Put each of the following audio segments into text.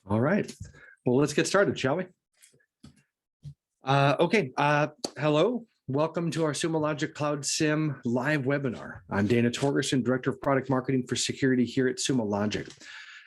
All right. Well, let's get started, shall we? Okay. Hello. Welcome to our Sumo Logic Cloud SIEM live webinar. I'm Dana Torgersen, Director of Product Marketing for Security here at Sumo Logic.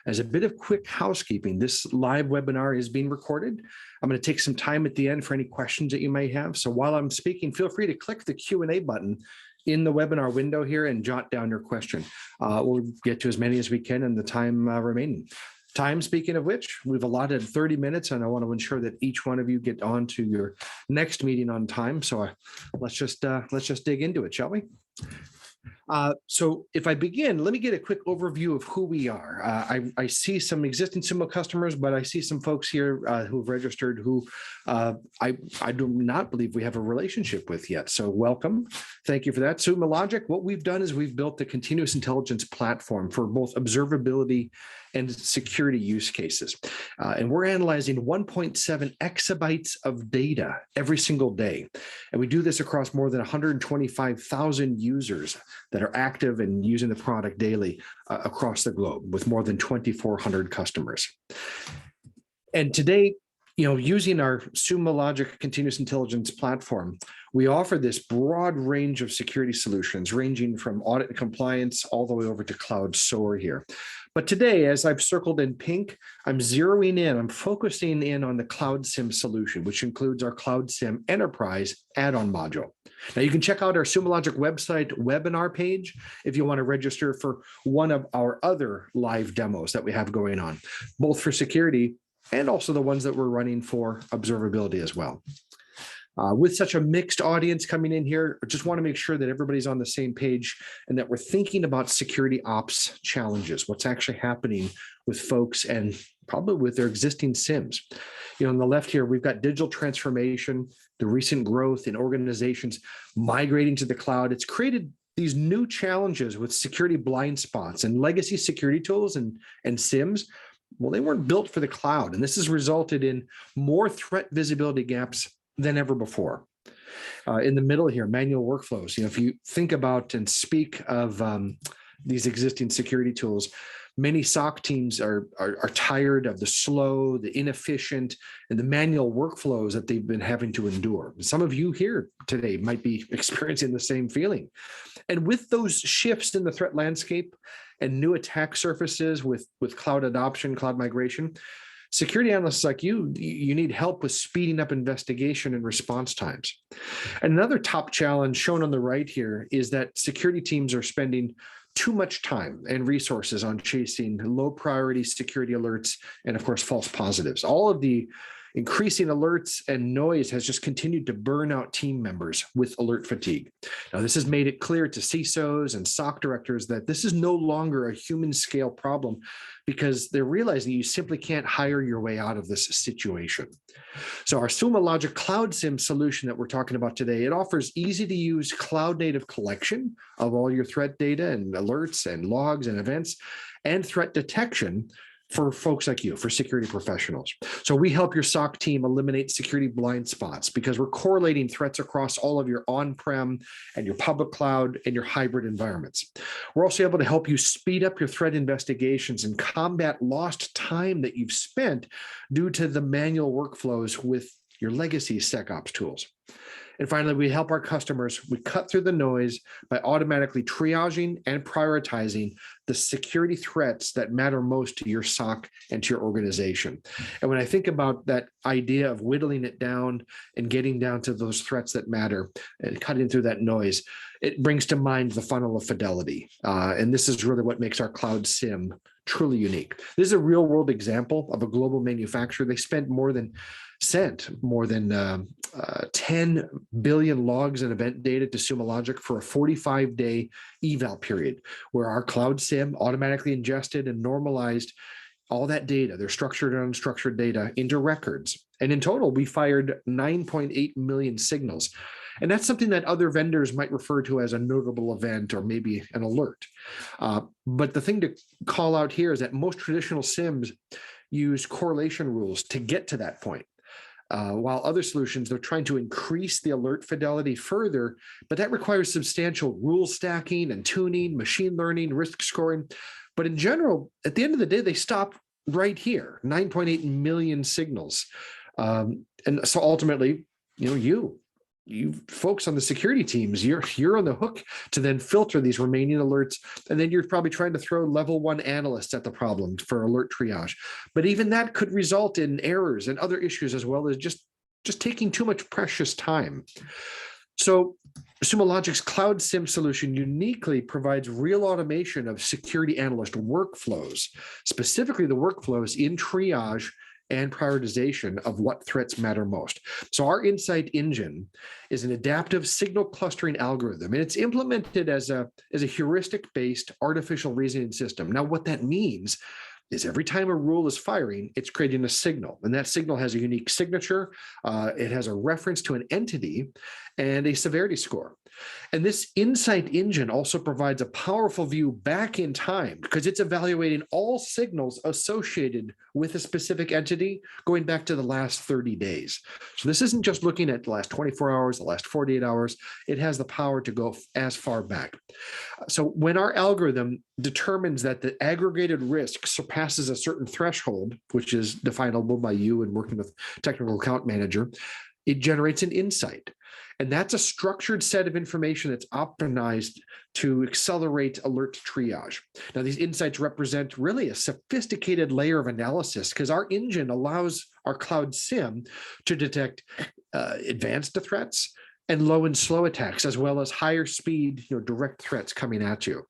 As a bit of quick housekeeping, this live webinar is being recorded. I'm going to take some time at the end for any questions that you may have. So while I'm speaking, feel free to click the Q&A button in the webinar window here and jot down your question. We'll get to as many as we can in the time remaining. Time, speaking of which, we've allotted 30 minutes, and I want to ensure that each one of you get on to your next meeting on time. So let's just dig into it, shall we? So if I begin, let me get a quick overview of who we are. I see some existing Sumo customers, but I see some folks here who have registered who I do not believe we have a relationship with yet. So welcome. Thank you for that. Sumo Logic, what we've done is we've built the continuous intelligence platform for both observability and security use cases. And we're analyzing 1.7 exabytes of data every single day. And we do this across more than 125,000 users that are active and using the product daily across the globe with more than 2,400 customers. And today, using our Sumo Logic continuous intelligence platform, we offer this broad range of security solutions ranging from audit and compliance all the way over to cloud SOAR here. But today, as I've circled in pink, I'm focusing in on the Cloud SIEM solution, which includes our Cloud SIEM Enterprise add-on module. Now you can check out our Sumo Logic website webinar page if you want to register for one of our other live demos that we have going on, both for security and also the ones that we're running for observability as well. With such a mixed audience coming in here, I just want to make sure that everybody's on the same page and that we're thinking about security ops challenges, what's actually happening with folks and probably with their existing SIEMs. On the left here, we've got digital transformation, the recent growth in organizations migrating to the cloud. It's created these new challenges with security blind spots and legacy security tools and SIEMs. Well, they weren't built for the cloud, and this has resulted in more threat visibility gaps than ever before. In the middle here, manual workflows. If you think about and speak of these existing security tools, many SOC teams are tired of the slow, the inefficient, and the manual workflows that they've been having to endure. Some of you here today might be experiencing the same feeling. And with those shifts in the threat landscape and new attack surfaces with cloud adoption, cloud migration, security analysts like you need help with speeding up investigation and response times. And another top challenge shown on the right here is that security teams are spending too much time and resources on chasing low priority security alerts and, of course, false positives. All of the increasing alerts and noise has just continued to burn out team members with alert fatigue. Now, this has made it clear to CISOs and SOC directors that this is no longer a human scale problem because they're realizing you simply can't hire your way out of this situation. So our Sumo Logic Cloud SIEM solution that we're talking about today, it offers easy to use cloud native collection of all your threat data and alerts and logs and events and threat detection for folks like you, for security professionals. So we help your SOC team eliminate security blind spots because we're correlating threats across all of your on-prem and your public cloud and your hybrid environments. We're also able to help you speed up your threat investigations and combat lost time that you've spent due to the manual workflows with your legacy SecOps tools. And finally, we help our customers, we cut through the noise by automatically triaging and prioritizing the security threats that matter most to your SOC and to your organization. And when I think about that idea of whittling it down and getting down to those threats that matter and cutting through that noise, it brings to mind the funnel of fidelity. And this is really what makes our Cloud SIEM truly unique. This is a real world example of a global manufacturer. They spent sent more than 10 billion logs and event data to Sumo Logic for a 45-day eval period, where our Cloud SIEM automatically ingested and normalized all that data, their structured and unstructured data, into records. And in total, we fired 9.8 million signals. And that's something that other vendors might refer to as a notable event or maybe an alert. But the thing to call out here is that most traditional SIEMs use correlation rules to get to that point. While other solutions, they're trying to increase the alert fidelity further, but that requires substantial rule stacking and tuning, machine learning, risk scoring. But in general, at the end of the day, they stop right here, 9.8 million signals. And so ultimately, you folks on the security teams, you're on the hook to then filter these remaining alerts. And then you're probably trying to throw level 1 analysts at the problem for alert triage. But even that could result in errors and other issues, as well as just taking too much precious time. So Sumo Logic's Cloud SIEM solution uniquely provides real automation of security analyst workflows, specifically the workflows in triage and prioritization of what threats matter most. So our insight engine is an adaptive signal clustering algorithm, and it's implemented as a heuristic-based artificial reasoning system. Now, what that means is every time a rule is firing, it's creating a signal, and that signal has a unique signature. It has a reference to an entity and a severity score. And this insight engine also provides a powerful view back in time, because it's evaluating all signals associated with a specific entity going back to the last 30 days. So this isn't just looking at the last 24 hours, the last 48 hours. It has the power to go as far back. So when our algorithm determines that the aggregated risk surpasses a certain threshold, which is definable by you and working with technical account manager, it generates an insight. And that's a structured set of information that's optimized to accelerate alert triage. Now, these insights represent really a sophisticated layer of analysis, because our engine allows our Cloud SIEM to detect advanced threats and low and slow attacks, as well as higher speed, direct threats coming at you.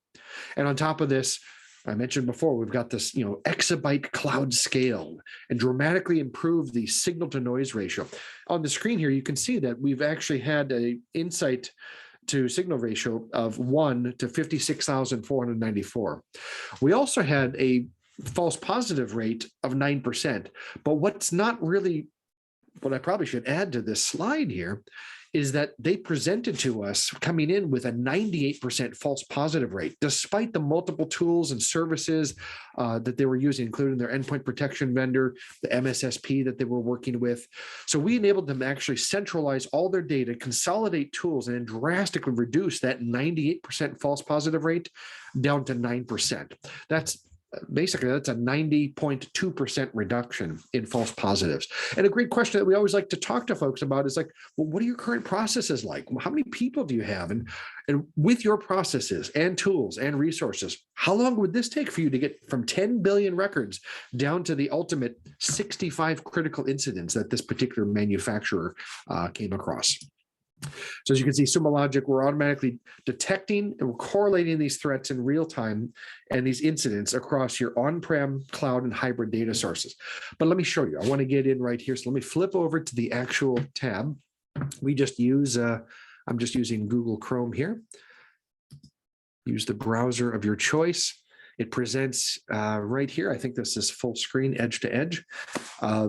And on top of this, I mentioned before, we've got this, exabyte cloud scale and dramatically improved the signal to noise ratio. On the screen here, you can see that we've actually had an insight to signal ratio of 1 to 56,494. We also had a false positive rate of 9%. But what's not really, what I probably should add to this slide here, is that they presented to us coming in with a 98% false positive rate, despite the multiple tools and services that they were using, including their endpoint protection vendor, the MSSP that they were working with. So we enabled them to actually centralize all their data, consolidate tools, and then drastically reduce that 98% false positive rate down to 9%. That's a 90.2% reduction in false positives. And a great question that we always like to talk to folks about is like, well, what are your current processes like? How many people do you have? And with your processes and tools and resources, how long would this take for you to get from 10 billion records down to the ultimate 65 critical incidents that this particular manufacturer came across? So as you can see, Sumo Logic, we're automatically detecting and we're correlating these threats in real time and these incidents across your on-prem, cloud, and hybrid data sources. But let me show you. I want to get in right here. So let me flip over to the actual tab. We just use, I'm just using Google Chrome here. Use the browser of your choice. It presents right here. I think this is full screen, edge to edge.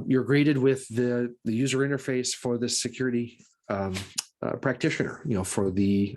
You're greeted with the user interface for this security practitioner, for the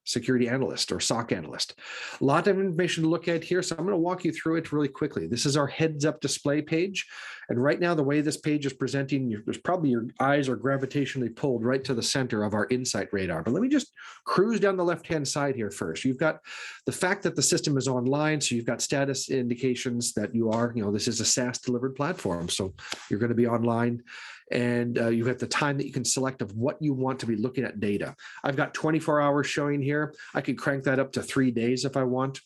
security analyst or SOC analyst. A lot of information to look at here, so I'm going to walk you through it really quickly. This is our heads-up display page, and right now the way this page is presenting, there's probably your eyes are gravitationally pulled right to the center of our insight radar. But let me just cruise down the left-hand side here first. You've got the fact that the system is online, so you've got status indications that you are, this is a SaaS delivered platform, so you're going to be online. And you have the time that you can select of what you want to be looking at data. I've got 24 hours showing here. I could crank that up to 3 days if I want.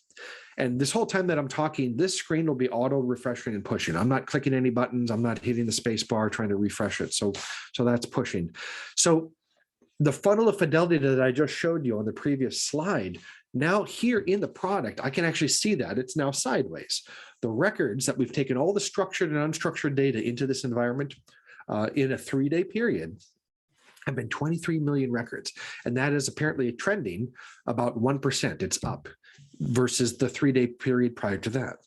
And this whole time that I'm talking, this screen will be auto refreshing and pushing. I'm not clicking any buttons. I'm not hitting the space bar trying to refresh it. So that's pushing. So the funnel of fidelity that I just showed you on the previous slide, now here in the product, I can actually see that it's now sideways. The records that we've taken all the structured and unstructured data into this environment in a 3-day period have been 23 million records. And that is apparently trending about 1%. It's up versus the 3-day period prior to that.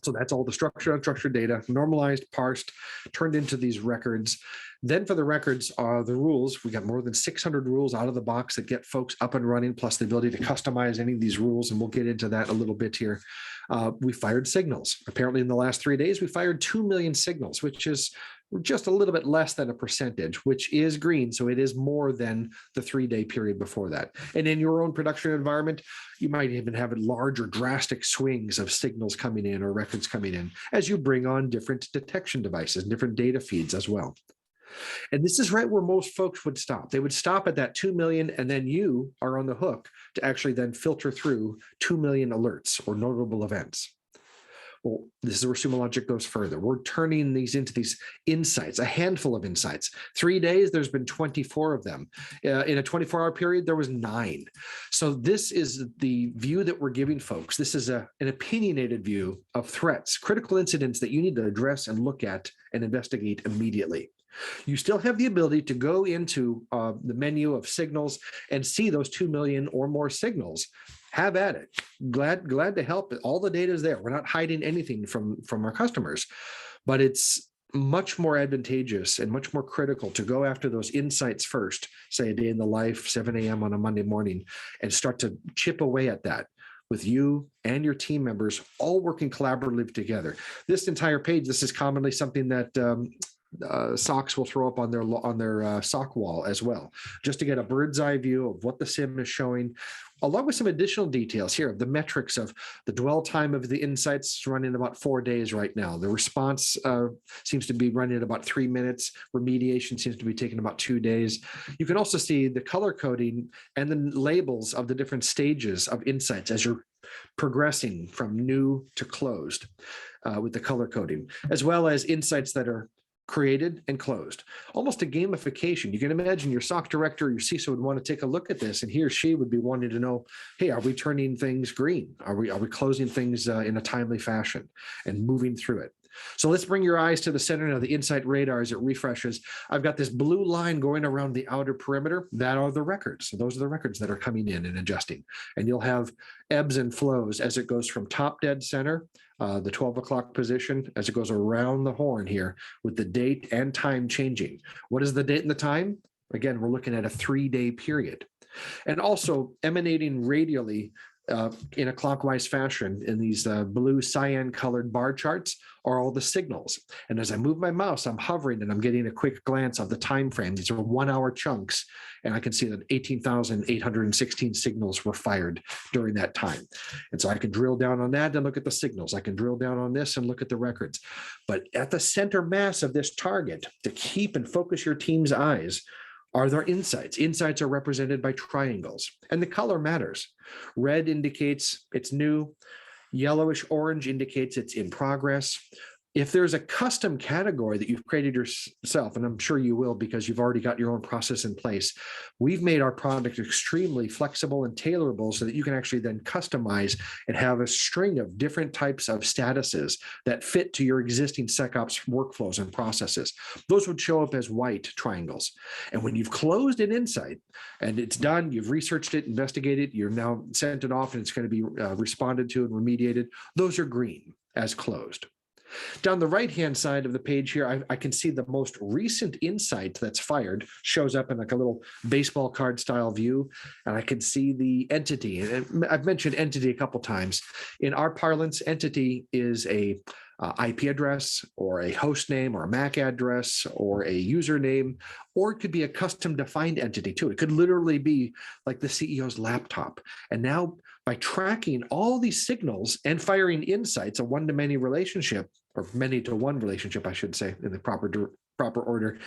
So that's all the structured, unstructured data, normalized, parsed, turned into these records. Then for the records are the rules. We got more than 600 rules out of the box that get folks up and running, plus the ability to customize any of these rules. And we'll get into that a little bit here. We fired signals. Apparently in the last 3 days, we fired 2 million signals, which is just a little bit less than a percentage, which is green. So it is more than the 3-day period before that. And in your own production environment, you might even have larger drastic swings of signals coming in or records coming in as you bring on different detection devices, different data feeds as well. And this is right where most folks would stop. They would stop at that 2 million, and then you are on the hook to actually then filter through 2 million alerts or notable events. Well, this is where Sumo Logic goes further. We're turning these into these insights, a handful of insights. 3 days, there's been 24 of them. In a 24-hour period, there was 9. So this is the view that we're giving folks. This is an opinionated view of threats, critical incidents that you need to address and look at and investigate immediately. You still have the ability to go into the menu of signals and see those 2 million or more signals. Have at it. Glad to help. All the data is there. We're not hiding anything from our customers, but it's much more advantageous and much more critical to go after those insights first, say a day in the life, 7 a.m. on a Monday morning, and start to chip away at that with you and your team members all working collaboratively together. This entire page, this is commonly something that SOCs will throw up on their SOC wall as well, just to get a bird's eye view of what the SIEM is showing, along with some additional details here of the metrics of the dwell time of the insights running about 4 days right now. The response seems to be running at about 3 minutes. Remediation seems to be taking about 2 days. You can also see the color coding and the labels of the different stages of insights as you're progressing from new to closed with the color coding, as well as insights that are created and closed, almost a gamification. You can imagine your SOC director, your CISO would want to take a look at this, and he or she would be wanting to know, hey, are we turning things green? Are we closing things in a timely fashion and moving through it? So let's bring your eyes to the center of the insight radar as it refreshes. I've got this blue line going around the outer perimeter. That are the records. So those are the records that are coming in and adjusting. And you'll have ebbs and flows as it goes from top dead center, the 12 o'clock position, as it goes around the horn here with the date and time changing. What is the date and the time? Again, we're looking at a 3-day period. And also emanating radially in a clockwise fashion in these blue cyan colored bar charts are all the signals. And as I move my mouse, I'm hovering and I'm getting a quick glance of the time frame. These are 1-hour chunks, and I can see that 18,816 signals were fired during that time. And so I can drill down on that and look at the signals. I can drill down on this and look at the records. But at the center mass of this target, to keep and focus your team's eyes, are there insights? Insights are represented by triangles, and the color matters. Red indicates it's new. Yellowish orange indicates it's in progress. If there's a custom category that you've created yourself, and I'm sure you will because you've already got your own process in place, we've made our product extremely flexible and tailorable so that you can actually then customize and have a string of different types of statuses that fit to your existing SecOps workflows and processes. Those would show up as white triangles. And when you've closed an insight and it's done, you've researched it, investigated, you're now sent it off and it's going to be responded to and remediated, those are green as closed. Down the right-hand side of the page here, I can see the most recent insight that's fired shows up in like a little baseball card style view, and I can see the entity. And I've mentioned entity a couple times. In our parlance, entity is a IP address or a host name or a MAC address or a username, or it could be a custom defined entity too. It could literally be like the CEO's laptop. And now by tracking all these signals and firing insights, a one-to-many relationship, or many-to-one relationship, I should say, in the proper order,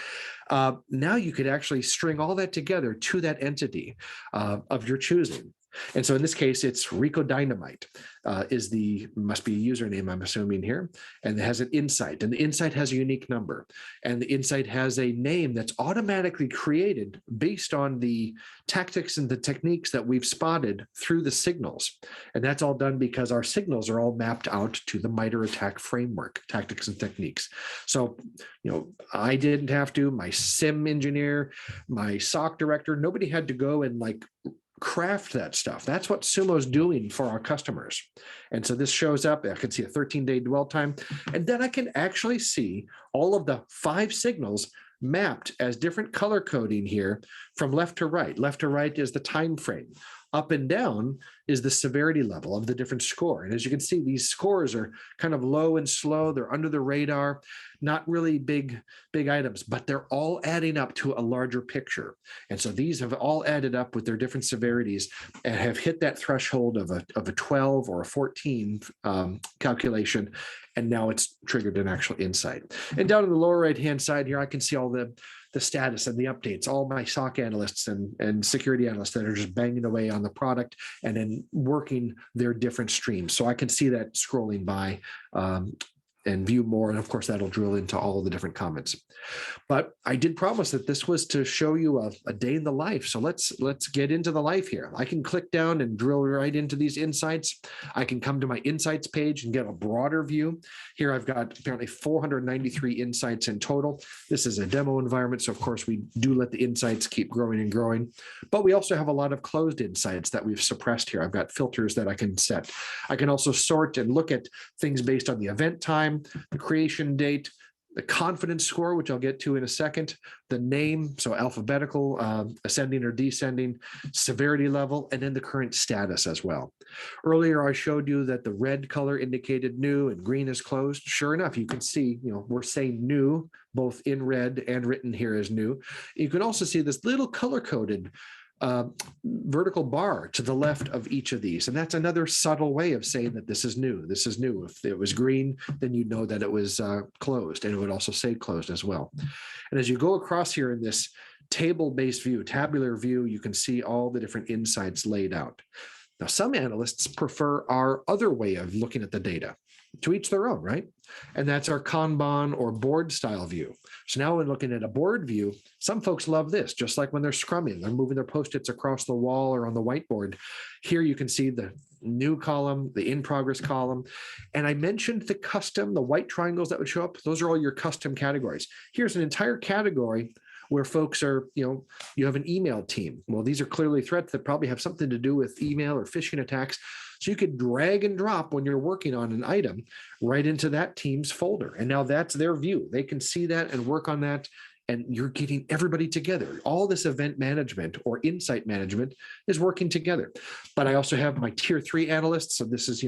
now you could actually string all that together to that entity of your choosing. And so in this case, it's Rico Dynamite must be a username, I'm assuming here, and it has an insight, and the insight has a unique number, and the insight has a name that's automatically created based on the tactics and the techniques that we've spotted through the signals. And that's all done because our signals are all mapped out to the MITRE ATT&CK framework, tactics and techniques. So, I didn't have to, my SIEM engineer, my SOC director, nobody had to go and craft that stuff. That's what Sumo's doing for our customers. And so this shows up, I can see a 13-day dwell time, and then I can actually see all of the 5 signals mapped as different color coding here from left to right. Left to right is the time frame. Up and down is the severity level of the different score. And as you can see, these scores are kind of low and slow. They're under the radar, not really big items, but they're all adding up to a larger picture. And so these have all added up with their different severities and have hit that threshold of a 12 or a 14 calculation. And now it's triggered an actual insight. And down in the lower right-hand side here, I can see all the status and the updates, all my SOC analysts and security analysts that are just banging away on the product and then working their different streams. So I can see that scrolling by and view more. And of course, that'll drill into all of the different comments. But I did promise that this was to show you a day in the life. So let's get into the life here. I can click down and drill right into these insights. I can come to my insights page and get a broader view. Here I've got apparently 493 insights in total. This is a demo environment. So of course, we do let the insights keep growing and growing. But we also have a lot of closed insights that we've suppressed here. I've got filters that I can set. I can also sort and look at things based on the event time, the creation date, the confidence score, which I'll get to in a second, the name, so alphabetical, ascending or descending, severity level, and then the current status as well. Earlier, I showed you that the red color indicated new and green is closed. Sure enough, you can see, we're saying new, both in red and written here as new. You can also see this little color-coded vertical bar to the left of each of these. And that's another subtle way of saying that this is new. This is new. If it was green, then you'd know that it was closed, and it would also say closed as well. And as you go across here in this table-based view, tabular view, you can see all the different insights laid out. Now, some analysts prefer our other way of looking at the data. To each their own, right? And that's our Kanban or board style view. So now when looking at a board view, some folks love this, just like when they're scrumming, they're moving their Post-its across the wall or on the whiteboard. Here you can see the new column, the in progress column. And I mentioned the white triangles that would show up. Those are all your custom categories. Here's an entire category where folks are, you have an email team. Well, these are clearly threats that probably have something to do with email or phishing attacks. So you could drag and drop when you're working on an item right into that team's folder. And now that's their view. They can see that and work on that. And you're getting everybody together. All this event management or insight management is working together. But I also have my tier 3 analysts. So this is,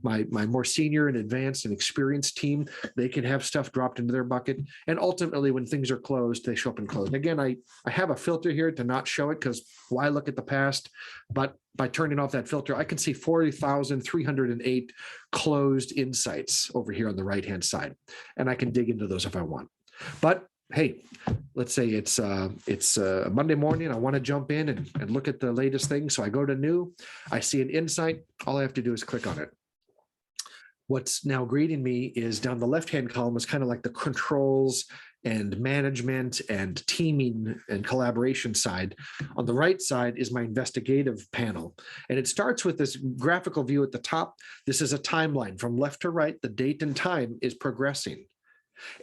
my more senior and advanced and experienced team. They can have stuff dropped into their bucket. And ultimately, when things are closed, they show up and closed. Again, I have a filter here to not show it because why look at the past? But by turning off that filter, I can see 40,308 closed insights over here on the right-hand side. And I can dig into those if I want. But hey, let's say it's Monday morning. I want to jump in and look at the latest thing. So I go to new, I see an insight. All I have to do is click on it. What's now greeting me is down the left-hand column is kind of like the controls and management and teaming and collaboration side. On the right side is my investigative panel. And it starts with this graphical view at the top. This is a timeline from left to right. The date and time is progressing.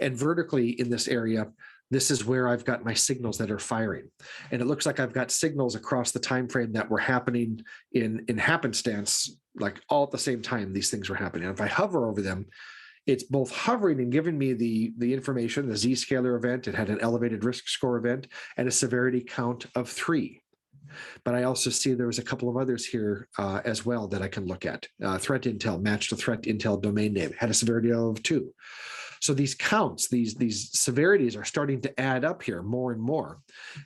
And vertically in this area, this is where I've got my signals that are firing. And it looks like I've got signals across the time frame that were happening in happenstance, like all at the same time these things were happening. And if I hover over them, it's both hovering and giving me the information, the Z-scalar event. It had an elevated risk score event and a severity count of 3. But I also see there was a couple of others here as well that I can look at. Threat intel, matched to threat intel domain name, had a severity of 2. So these counts, these severities are starting to add up here more and more.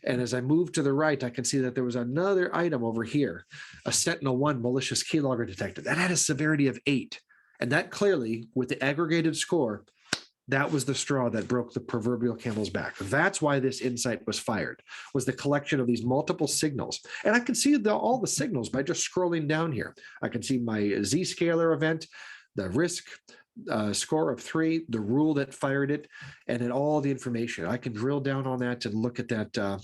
And as I move to the right, I can see that there was another item over here, a Sentinel-1 malicious keylogger detected. That had a severity of 8. And that clearly, with the aggregated score, that was the straw that broke the proverbial camel's back. That's why this insight was fired, was the collection of these multiple signals. And I can see all the signals by just scrolling down here. I can see my Z-scalar event, the risk score of 3, the rule that fired it, and then all the information. I can drill down on that and look at that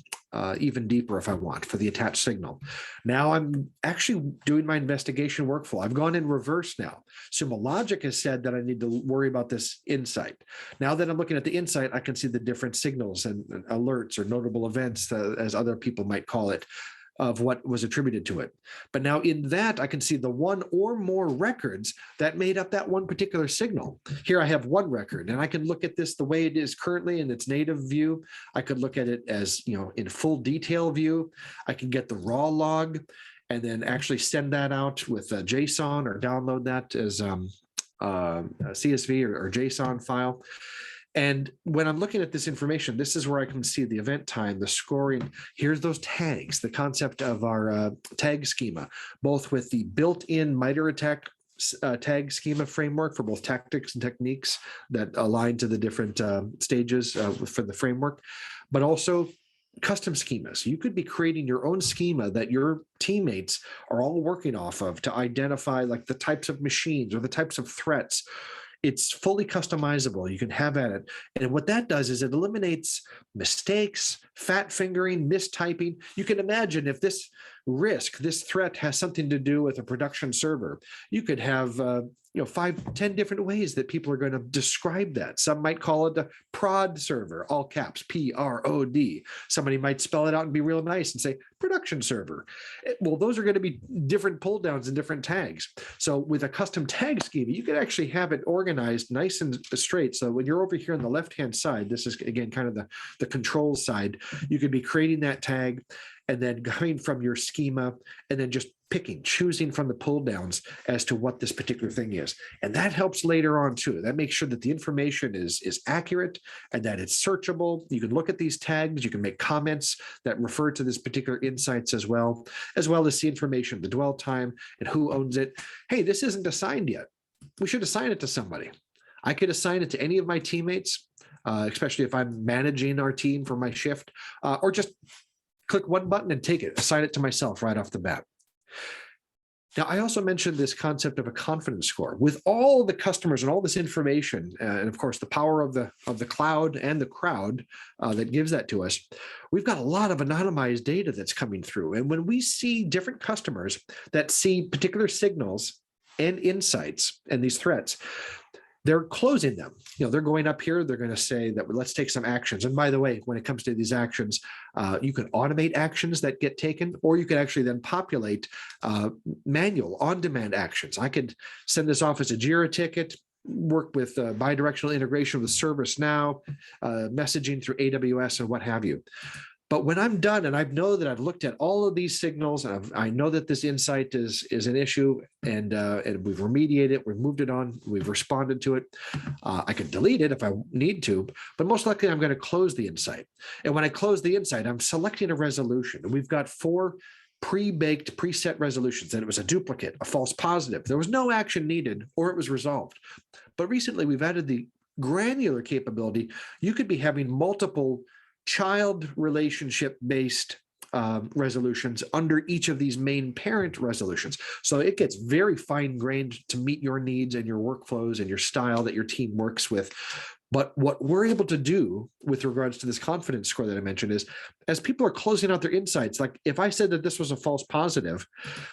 even deeper if I want for the attached signal. Now I'm actually doing my investigation workflow. I've gone in reverse now. Sumo Logic has said that I need to worry about this insight. Now that I'm looking at the insight, I can see the different signals and alerts or notable events, as other people might call it, of what was attributed to it. But now in that, I can see the one or more records that made up that one particular signal. Here I have one record, and I can look at this the way it is currently in its native view. I could look at it as, in full detail view. I can get the raw log. and then actually send that out with a JSON or download that as a CSV or JSON file. And when I'm looking at this information, this is where I can see the event time, the scoring. Here's those tags, the concept of our tag schema, both with the built-in MITRE ATT&CK tag schema framework for both tactics and techniques that align to the different stages for the framework, but also custom schemas. You could be creating your own schema that your teammates are all working off of to identify like the types of machines or the types of threats. It's fully customizable. You can have at it. And what that does is it eliminates mistakes, fat fingering, mistyping. You can imagine if this risk, this threat has something to do with a production server, you could have 5, 10 different ways that people are going to describe that. Some might call it a prod server, all caps, PROD. Somebody might spell it out and be real nice and say production server. Well, those are going to be different pull downs and different tags. So with a custom tag schema, you could actually have it organized nice and straight. So when you're over here on the left-hand side, this is again kind of the control side, you could be creating that tag and then going from your schema and then just choosing from the pull downs as to what this particular thing is. And that helps later on too. That makes sure that the information is accurate and that it's searchable. You can look at these tags, you can make comments that refer to this particular insights as well as the information, the dwell time and who owns it. Hey, this isn't assigned yet. We should assign it to somebody. I could assign it to any of my teammates, especially if I'm managing our team for my shift, or just click one button and take it, assign it to myself right off the bat. Now, I also mentioned this concept of a confidence score. With all the customers and all this information, and of course, the power of the cloud and the crowd that gives that to us, we've got a lot of anonymized data that's coming through. And when we see different customers that see particular signals and insights and these threats, they're closing them. They're going up here. They're going to say that let's take some actions. And by the way, when it comes to these actions, you can automate actions that get taken, or you can actually then populate manual on-demand actions. I could send this off as a Jira ticket, work with bidirectional integration with ServiceNow, messaging through AWS and what have you. But when I'm done and I know that I've looked at all of these signals and I know that this insight is an issue and we've remediated it, we've moved it on, we've responded to it, I can delete it if I need to, but most likely I'm going to close the insight. And when I close the insight, I'm selecting a resolution. And we've got 4 pre-baked, preset resolutions, and it was a duplicate, a false positive. There was no action needed or it was resolved. But recently we've added the granular capability. You could be having multiple child relationship-based resolutions under each of these main parent resolutions. So it gets very fine-grained to meet your needs and your workflows and your style that your team works with. But what we're able to do with regards to this confidence score that I mentioned is, as people are closing out their insights, like if I said that this was a false positive,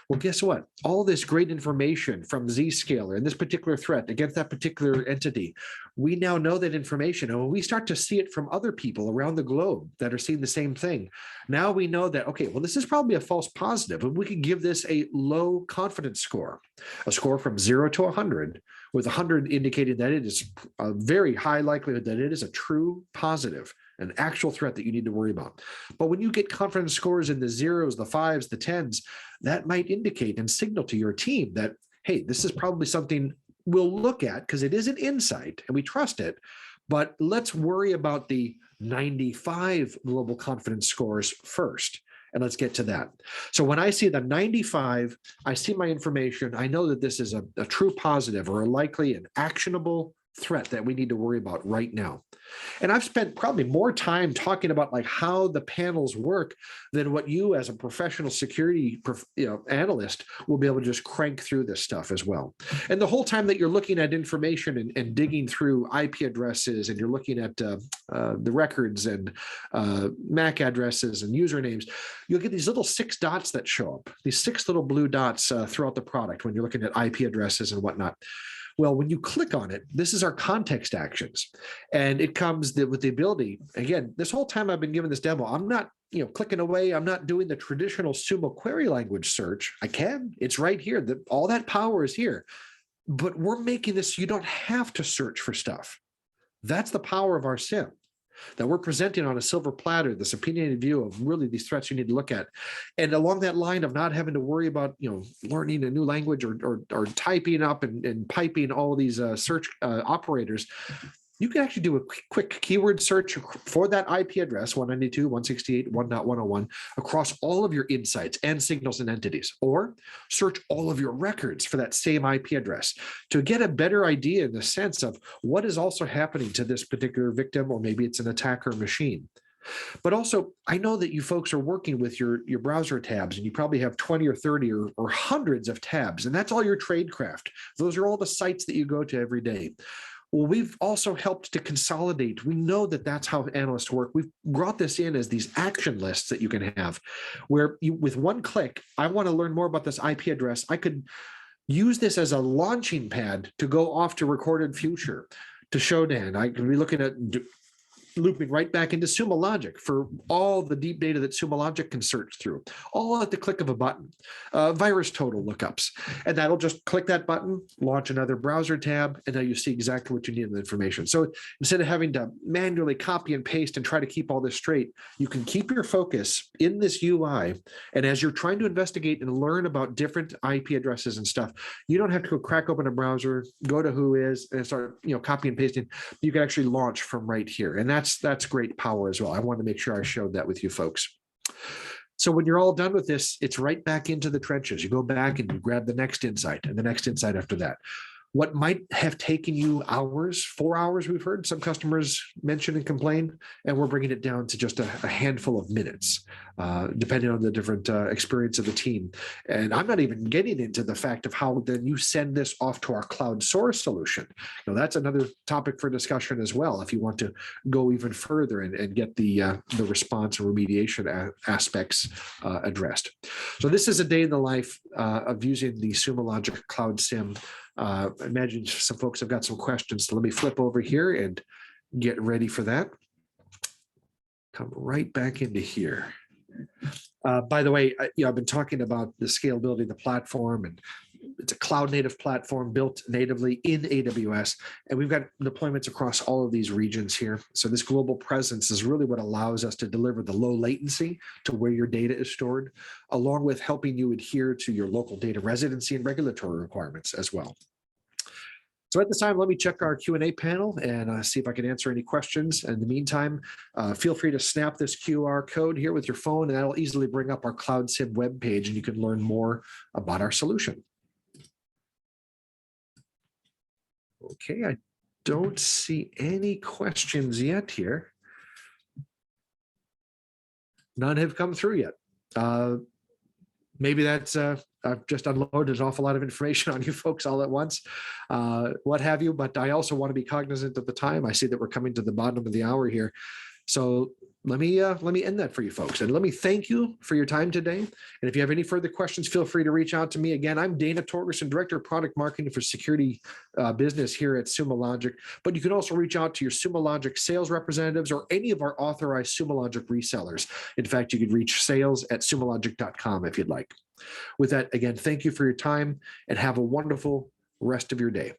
well, guess what? All this great information from Zscaler and this particular threat against that particular entity, we now know that information. And when we start to see it from other people around the globe that are seeing the same thing, now we know that, okay, well, this is probably a false positive. And we can give this a low confidence score, a score from 0 to 100, with 100 indicating that it is a very high likelihood that it is a true positive, an actual threat that you need to worry about. But when you get confidence scores in the 0s, the 5s, the 10s, that might indicate and signal to your team that, hey, this is probably something we'll look at because it is an insight and we trust it, but let's worry about the 95 global confidence scores first. And let's get to that. So when I see the 95, I see my information. I know that this is a true positive or a likely and actionable threat that we need to worry about right now. And I've spent probably more time talking about like how the panels work than what you as a professional security analyst will be able to just crank through this stuff as well. And the whole time that you're looking at information and digging through IP addresses and you're looking at the records and MAC addresses and usernames, you'll get these little 6 dots that show up, these 6 little blue dots throughout the product when you're looking at IP addresses and whatnot. Well, when you click on it, this is our context actions. And it comes with the ability, again, this whole time I've been giving this demo, I'm not clicking away. I'm not doing the traditional Sumo query language search. I can. It's right here. All that power is here. But we're making this, you don't have to search for stuff. That's the power of our SIEM. that we're presenting on a silver platter, this opinionated view of really these threats you need to look at. And along that line of not having to worry about, learning a new language or typing up and piping all these search operators, you can actually do a quick keyword search for that IP address, 192.168.1.101, across all of your insights and signals and entities, or search all of your records for that same IP address to get a better idea in the sense of what is also happening to this particular victim, or maybe it's an attacker machine. But also, I know that you folks are working with your browser tabs, and you probably have 20 or 30 or hundreds of tabs, and that's all your tradecraft. Those are all the sites that you go to every day. Well, we've also helped to consolidate. We know that that's how analysts work. We've brought this in as these action lists that you can have, where you, with one click, I want to learn more about this IP address. I could use this as a launching pad to go off to Recorded Future, to Shodan. I could be looking at looping right back into Sumo Logic for all the deep data that Sumo Logic can search through, all at the click of a button. Virus total lookups, and that'll just click that button, launch another browser tab, and now you see exactly what you need in the information. So instead of having to manually copy and paste and try to keep all this straight, you can keep your focus in this UI, and as you're trying to investigate and learn about different IP addresses and stuff, you don't have to go crack open a browser, go to Whois, and start copy and pasting. You can actually launch from right here, and that's great power as well. I want to make sure I showed that with you folks. So when you're all done with this, it's right back into the trenches. You go back and you grab the next insight and the next insight after that. What might have taken you hours, 4 hours, we've heard some customers mention and complain, and we're bringing it down to just a handful of minutes, depending on the different experience of the team. And I'm not even getting into the fact of how then you send this off to our cloud source solution. That's another topic for discussion as well, if you want to go even further and get the response and remediation aspects addressed. So this is a day in the life of using the Sumo Logic Cloud SIEM. I imagine some folks have got some questions. So let me flip over here and get ready for that. Come right back into here. By the way, I've been talking about the scalability of the platform, and it's a cloud native platform built natively in AWS, and we've got deployments across all of these regions here. So this global presence is really what allows us to deliver the low latency to where your data is stored, along with helping you adhere to your local data residency and regulatory requirements as well. So at this time, let me check our Q&A panel and see if I can answer any questions. In the meantime, feel free to snap this QR code here with your phone, and that'll easily bring up our Cloud SIEM webpage, and you can learn more about our solution. Okay, I don't see any questions yet here. None have come through yet. Maybe that's I've just unloaded an awful lot of information on you folks all at once, what have you, but I also want to be cognizant of the time. I see that we're coming to the bottom of the hour here. So let me end that for you folks, and let me thank you for your time today. And if you have any further questions, feel free to reach out to me. Again, I'm Dana Torgersen, Director of Product Marketing for Security Business here at Sumo Logic. But you can also reach out to your Sumo Logic sales representatives or any of our authorized Sumo Logic resellers. In fact, you could reach sales@sumologic.com if you'd like. With that, again, thank you for your time, and have a wonderful rest of your day.